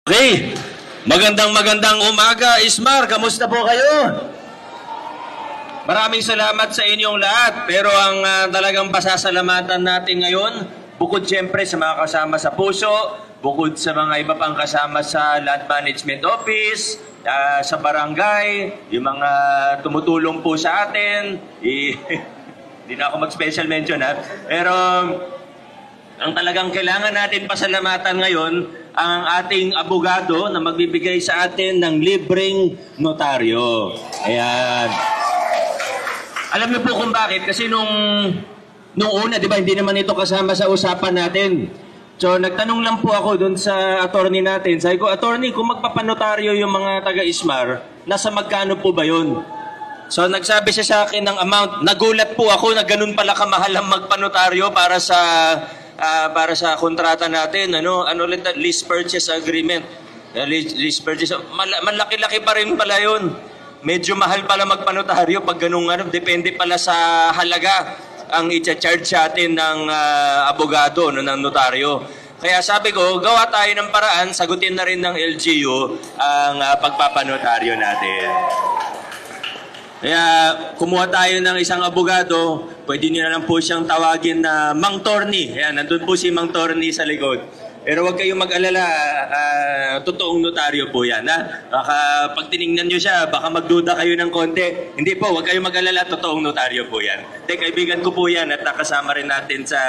Okay, magandang umaga, Ismar. Kamusta po kayo? Maraming salamat sa inyong lahat. Pero ang talagang pasasalamatan natin ngayon, bukod siyempre sa mga kasama sa puso, bukod sa mga iba pang kasama sa Land Management Office, sa barangay, yung mga tumutulong po sa atin, hindi na ako mag-special mention ha. Pero ang talagang kailangan natin pasalamatan ngayon, ang ating abogado na magbibigay sa atin ng libreng notaryo. Ayan. Alam niyo po kung bakit? Kasi nung una, di ba, hindi naman ito kasama sa usapan natin. So, nagtanong lang po ako dun sa attorney natin. Sabi ko, attorney, kung magpapanotaryo yung mga taga-Ismar, nasa magkano po ba yun? So, nagsabi siya sa akin ng amount. Nagulat po ako na ganun pala kamahal ang magpanotaryo para sa kontrata natin, ulit lease purchase agreement. Lease purchase, malaki-laki pa rin pala yun. Medyo mahal pala magpanotaryo pag ganung depende pala sa halaga ang i-charge sa atin ng abogado, ng notaryo. Kaya sabi ko, gawa tayo ng paraan, sagutin na rin ng LGU ang pagpapanotaryo natin. Kaya kumuha tayo ng isang abogado, pwede niyo na lang po siyang tawagin na Mang Torny. Ayan, nandun po si Mang Torny sa likod. Pero huwag kayong mag-alala, totoong notaryo po yan. Ha? Baka pag tinignan nyo siya, baka magduda kayo ng konti. Hindi po, huwag kayong mag-alala, totoong notaryo po yan. Kaibigan ko po yan at nakasama rin natin sa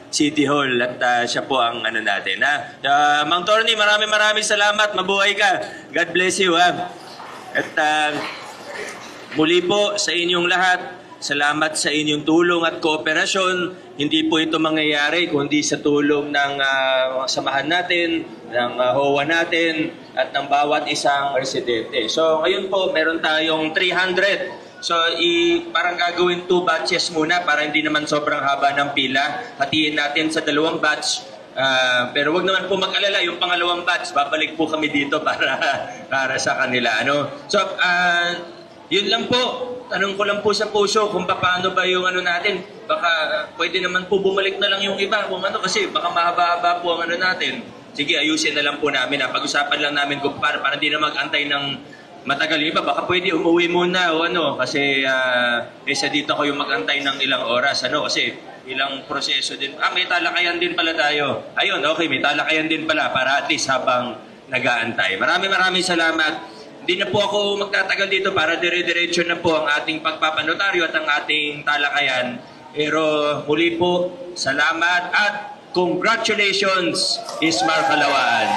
City Hall at siya po ang natin. Ha? Mang Torny, maraming salamat. Mabuhay ka. God bless you. Ha? At muli po sa inyong lahat, salamat sa inyong tulong at kooperasyon. Hindi po ito mangyayari kundi sa tulong ng samahan natin, ng HOA natin, at ng bawat isang residente. So ngayon po, meron tayong 300. So parang gagawin 2 batches muna para hindi naman sobrang haba ng pila. Hatiin natin sa 2 batch. Pero wag naman po mag-alala, yung pangalawang batch, babalik po kami dito para sa kanila. So, yun lang po. Tanong ko lang po sa puso kung paano ba yung natin. Baka pwede naman po bumalik na lang yung iba kung kasi baka mahaba-haba po ang natin. Sige, ayusin na lang po namin. Pag-usapan lang namin kung para hindi na mag-antay ng matagal yung iba. Baka pwede umuwi muna o kasi isa dito ko yung mag-antay ng ilang oras. Kasi ilang proseso din. May talakayan din pala tayo. Ayun, okay, may talakayan din pala para at least habang nag-aantay. Maraming salamat. Hindi na po ako magtatagal dito para dire-diretso na po ang ating pagpapanotaryo at ang ating talakayan. Pero muli po, salamat at congratulations, Ismar Calawaan.